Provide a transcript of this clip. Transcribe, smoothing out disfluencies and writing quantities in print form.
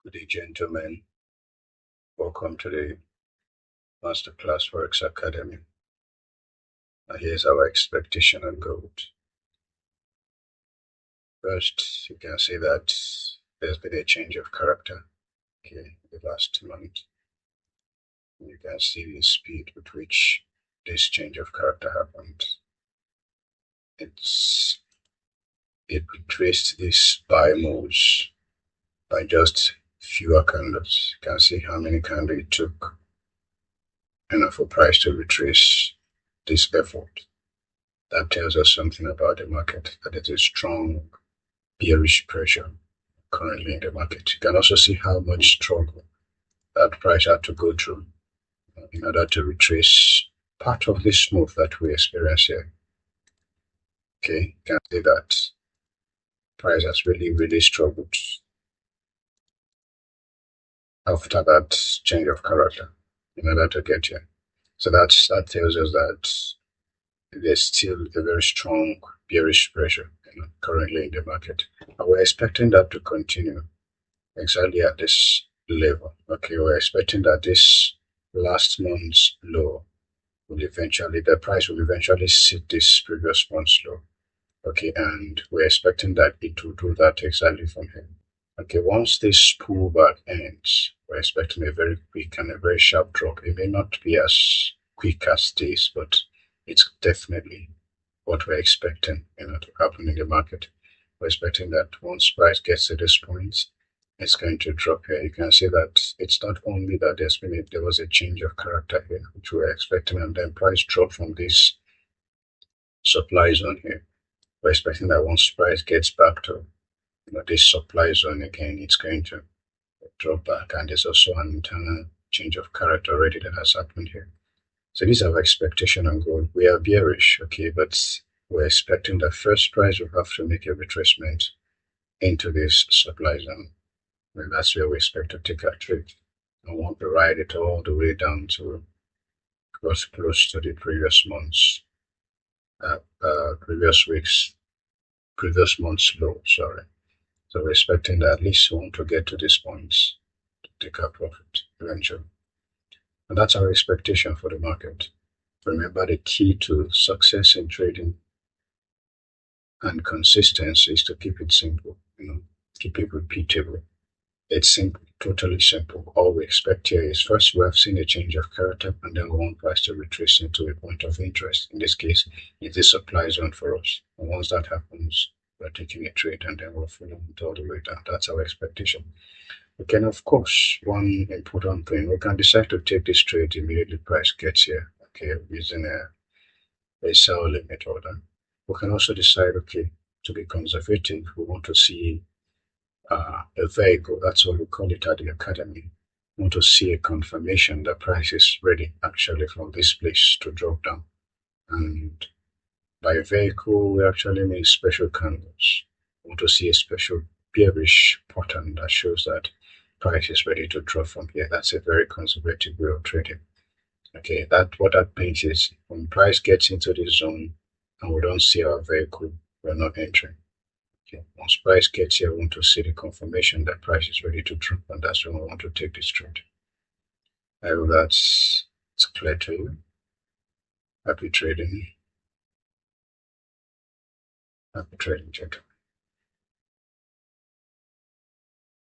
Good day, gentlemen. Welcome to the Masterclass Forex Academy. Here's our expectation on gold. First, you can see that there's been a change of character in the last month. You can see the speed with which this change of character happened. It retraced these buy moves by just fewer candles. You can see how many candles it took for price to retrace this effort. That tells us something about the market, that it is strong bearish pressure currently in the market. You can also see how much struggle that price had to go through in order to retrace part of this move that we experience here. Okay, you can see that price has really struggled after that change of character in order to get here. So that tells us that there's still a very strong bearish pressure currently in the market. And we're expecting that to continue exactly at this level. Okay, we're expecting that this last month's low will eventually, the price will eventually sit this previous month's low. Okay, and we're expecting that it will do that exactly from here. Okay, once this pullback ends, we're expecting a very quick and a very sharp drop. It may not be as quick as this, but it's definitely what we're expecting to happen in the market. We're expecting that once price gets to this point, it's going to drop here. You can see that it's not only that there was a change of character here, which we were expecting, and then price dropped from this supply zone here. We're expecting that once price gets back to this supply zone again, it's going to drop back, and there's also an internal change of character already that has happened here. So this is our expectation on gold. We are bearish, okay, but we're expecting that first price will have to make a retracement into this supply zone. And that's where we expect to take our trade. I want to ride it all the way down to close to the previous month's, previous month's low, sorry. So we're expecting that at least we want to get to this point to take our profit eventually. And that's our expectation for the market. Remember, the key to success in trading and consistency is to keep it simple, keep it repeatable. It's simple, totally simple. All we expect here is first we have seen a change of character, and then we want price to retrace into a point of interest. In this case, it's a supply zone for us. And once that happens, we're taking a trade, and then we're following it all the way down. That's our expectation. We can, of course, one important thing, we can decide to take this trade immediately price gets here, okay, using a sell limit order. We can also decide, okay, to be conservative, we want to see a vehicle, that's what we call it at the academy. We want to see a confirmation that price is ready actually from this place to drop down. And by a vehicle, we actually mean special candles. We want to see a special bearish pattern that shows that price is ready to drop from here. That's a very conservative way of trading. Okay, what that means is when price gets into this zone and we don't see our vehicle, we're not entering. Okay, once price gets here, we want to see the confirmation that price is ready to drop, and that's when we want to take this trade. I hope it's clear to you. Happy trading. Happy trading, gentlemen.